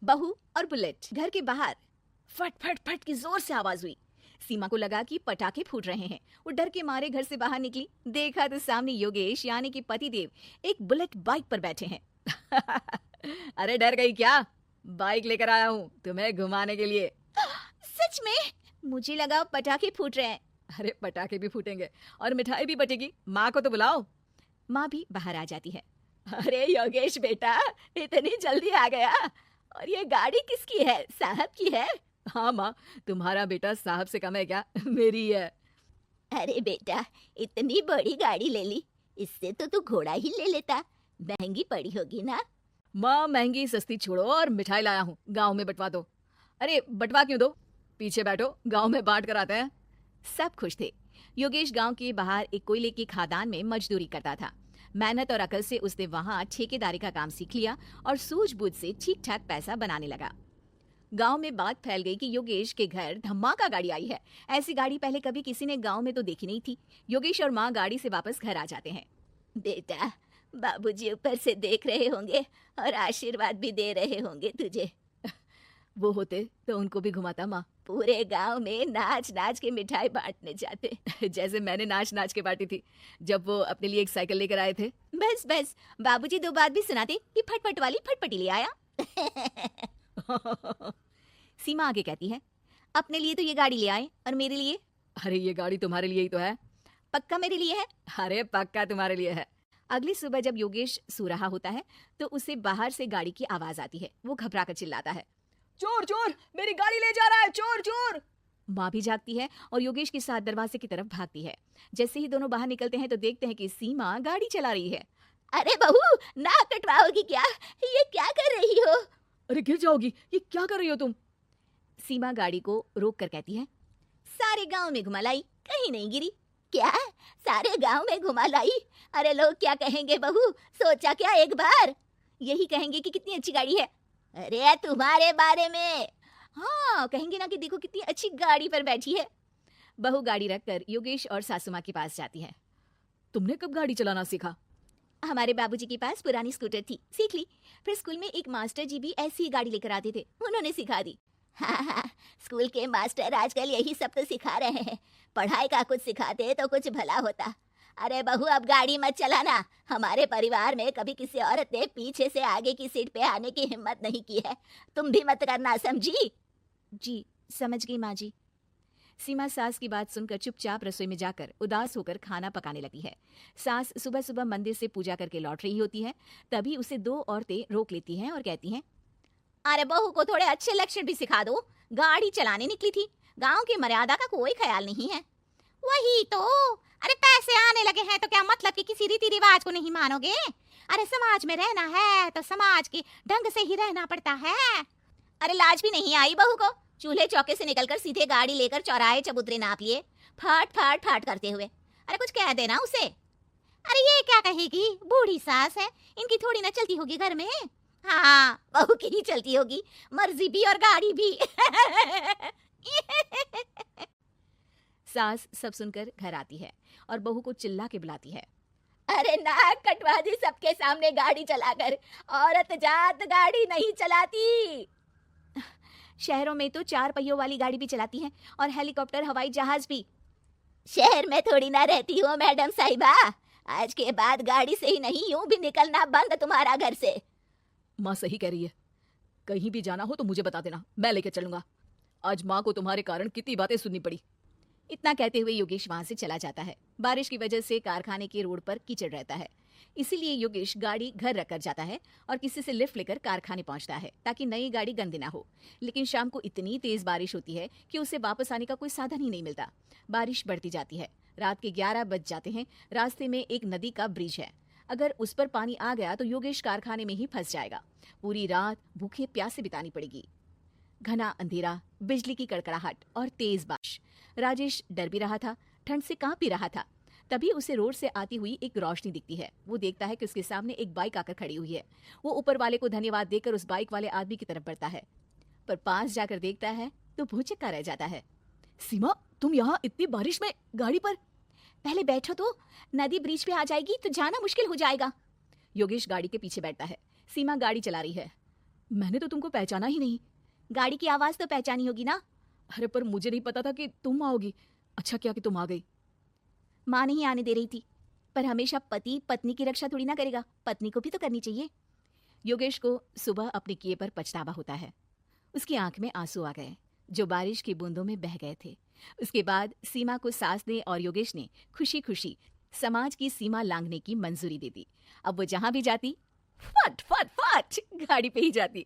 बहू और बुलेट। घर के बाहर फट फट फट की जोर से आवाज हुई। सीमा को लगा कि पटाखे फूट रहे हैं। वो डर के मारे घर से बाहर निकली। देखा तो सामने योगेश यानी कि पतिदेव एक बुलेट बाइक पर बैठे हैं। अरे डर गई क्या? बाइक लेकर आया हूँ तुम्हें घुमाने के लिए। सच में? मुझे लगा पटाखे फूट रहे हैं। अरे पटाखे भी फूटेंगे और मिठाई भी बटेगी। माँ को तो बुलाओ। माँ भी बाहर आ जाती है। अरे योगेश बेटा, इतनी जल्दी आ गया? और ये गाड़ी किसकी है? साहब की है? हाँ माँ, तुम्हारा बेटा साहब से कम है क्या? मेरी है। अरे बेटा, इतनी बड़ी गाड़ी ले ली, इससे तो तू घोड़ा ही ले लेता। महंगी पड़ी होगी ना? माँ महंगी सस्ती छोड़ो और मिठाई लाया हूँ, गांव में बंटवा दो। अरे बंटवा क्यों दो? पीछे बैठो, गांव में बांट कर आते हैं। सब खुश थे। योगेश गांव के बाहर एक कोयले की खादान में मजदूरी करता था। मेहनत और अकल से उसने वहां ठेकेदारी का काम सीख लिया और सूझबूझ से ठीक ठाक पैसा बनाने लगा। गांव में बात फैल गई कि योगेश के घर धमाका गाड़ी आई है। ऐसी गाड़ी पहले कभी किसी ने गांव में तो देखी नहीं थी। योगेश और माँ गाड़ी से वापस घर आ जाते हैं। बेटा, बाबूजी ऊपर से देख रहे होंगे और आशीर्वाद भी दे रहे होंगे तुझे। वो होते तो उनको भी घुमाता माँ। पूरे गांव में नाच नाच के मिठाई बांटने जाते। जैसे मैंने नाच नाच के बांटी थी जब वो अपने लिए एक साइकिल लेकर आए थे। बस बस, बाबूजी दो बात भी सुनाते कि फटफट वाली फटफटी ले आया। सीमा आगे कहती है, अपने लिए तो ये गाड़ी ले आए और मेरे लिए? अरे ये गाड़ी तुम्हारे लिए ही तो है। पक्का मेरे लिए है? अरे पक्का तुम्हारे लिए है। अगली सुबह जब योगेश सो रहा होता है तो उसे बाहर से गाड़ी की आवाज आती है। वो घबरा कर चिल्लाता है, चोर चोर, मेरी गाड़ी ले जा रहा है, चोर चोर। माँ भी जागती है और योगेश के साथ दरवाजे की तरफ भागती है। जैसे ही दोनों बाहर निकलते हैं तो देखते हैं कि सीमा गाड़ी चला रही है। अरे बहू, नाक कटवाओगी क्या? ये क्या कर रही हो? अरे गिर जाओगी, ये क्या कर रही हो तुम? सीमा गाड़ी को रोक कर कहती है, सारे गांव में घुमा लाई, कहीं नहीं गिरी। क्या? सारे गांव में घुमा लाई? अरे लोग क्या कहेंगे बहू, सोचा क्या एक बार? यही कहेंगे कि कितनी अच्छी गाड़ी है। अरे तुम्हारे बारे में। हाँ, कहेंगे ना कि देखो कितनी अच्छी गाड़ी पर बैठी है। बहू गाड़ी रखकर योगेश और सासू माँ के पास जाती है। तुमने कब गाड़ी चलाना सीखा? हमारे बाबूजी के पास पुरानी स्कूटर थी, सीख ली। फिर स्कूल में एक मास्टर जी भी ऐसी ही गाड़ी लेकर आते थे, उन्होंने सिखा दी। हाँ हाँ, स्कूल के मास्टर आजकल यही सब तो सिखा रहे हैं। पढ़ाई का कुछ सिखाते तो कुछ भला होता। अरे बहू, अब गाड़ी मत चलाना। हमारे परिवार में कभी किसी औरत ने पीछे से आगे की सीट पे आने की हिम्मत नहीं की है। तुम भी मत करना, समझी? जी समझ गई माँ जी। सीमा सास की बात सुनकर चुपचाप रसोई में जाकर उदास होकर खाना पकाने लगती है। सास सुबह सुबह मंदिर से पूजा करके लौट रही होती है। तभी उसे दो औरतें रोक लेती हैं और कहती हैं, अरे बहू को थोड़े अच्छे लक्षण भी सिखा दो। गाड़ी चलाने निकली थी, गांव की मर्यादा का कोई ख्याल नहीं है। वही तो। अरे पैसे आने लगे हैं तो क्या मतलब कि किसी रीति रिवाज को नहीं मानोगे? अरे समाज में रहना है तो समाज के ढंग से ही रहना पड़ता है। अरे लाज भी नहीं आई बहू को? चूल्हे चौके से निकलकर सीधे गाड़ी लेकर चौराहे चबूतरे नाप लिए, फाट फाट फाट करते हुए। अरे कुछ कह देना उसे। अरे ये क्या कहेगी, बूढ़ी सास है, इनकी थोड़ी ना चलती होगी घर में। हाँ, बहू की ही चलती होगी, मर्जी भी और गाड़ी भी। सास सब सुनकर घर आती है और बहू को चिल्ला के बुलाती है, अरे नाक कटवा दी सबके सामने गाड़ी चलाकर। औरत जात गाड़ी नहीं चलाती। शहरों में तो 4 पहियों वाली गाड़ी भी चलाती हैं और हेलीकॉप्टर, हवाई जहाज भी। शहर में थोड़ी ना रहती हो मैडम साहिबा। आज के बाद गाड़ी से ही नहीं, यूं भी निकलना बंद तुम्हारा घर से। माँ सही कह रही है, कहीं भी जाना हो तो मुझे बता देना, मैं लेकर चलूंगा। आज माँ को तुम्हारे कारण कितनी बातें सुननी पड़ी। इतना कहते हुए योगेश वहां से चला जाता है। बारिश की वजह से कारखाने के रोड पर कीचड़ रहता है, इसीलिए योगेश गाड़ी घर रखकर जाता है और किसी से लिफ्ट लेकर कारखाने पहुंचता है ताकि नई गाड़ी गंदी ना हो। लेकिन शाम को इतनी तेज बारिश होती है कि उसे वापस आने का कोई साधन ही नहीं मिलता। बारिश बढ़ती जाती है, रात के 11 बज जाते हैं। रास्ते में एक नदी का ब्रिज है, अगर उस पर पानी आ गया तो योगेश कारखाने में ही फंस जाएगा। पूरी रात भूखे प्यासे बितानी पड़ेगी। घना अंधेरा, बिजली की कड़कड़ाहट और तेज बारिश। राजेश डर भी रहा था, ठंड से कांप भी रहा था। तभी उसे रोड से आती हुई एक रोशनी दिखती है। वो देखता है कि उसके सामने एक बाइक आकर खड़ी हुई है। वो ऊपर वाले को धन्यवाद देकर उस बाइक वाले आदमी की तरफ बढ़ता है, पर पास जाकर देखता है तो भौचक्का रह जाता है। सीमा, तुम यहाँ इतनी बारिश में गाड़ी पर? पहले बैठो तो, नदी ब्रिज पे आ जाएगी तो जाना मुश्किल हो जाएगा। योगेश गाड़ी के पीछे बैठता है। सीमा गाड़ी चला रही है। मैंने तो तुमको पहचाना ही नहीं। गाड़ी की आवाज तो पहचानी होगी ना। अरे पर मुझे नहीं पता था कि तुम आओगी। अच्छा किया कि तुम आ गई। माँ नहीं आने दे रही थी, पर हमेशा पति पत्नी की रक्षा थोड़ी ना करेगा, पत्नी को भी तो करनी चाहिए। योगेश को सुबह अपने किए पर पछतावा होता है। उसकी आंख में आंसू आ गए जो बारिश की बूंदों में बह गए थे। उसके बाद सीमा को सास ने और योगेश ने खुशी खुशी समाज की सीमा लांघने की मंजूरी दे दी। अब वो जहां भी जाती फट फट फट गाड़ी पे ही जाती।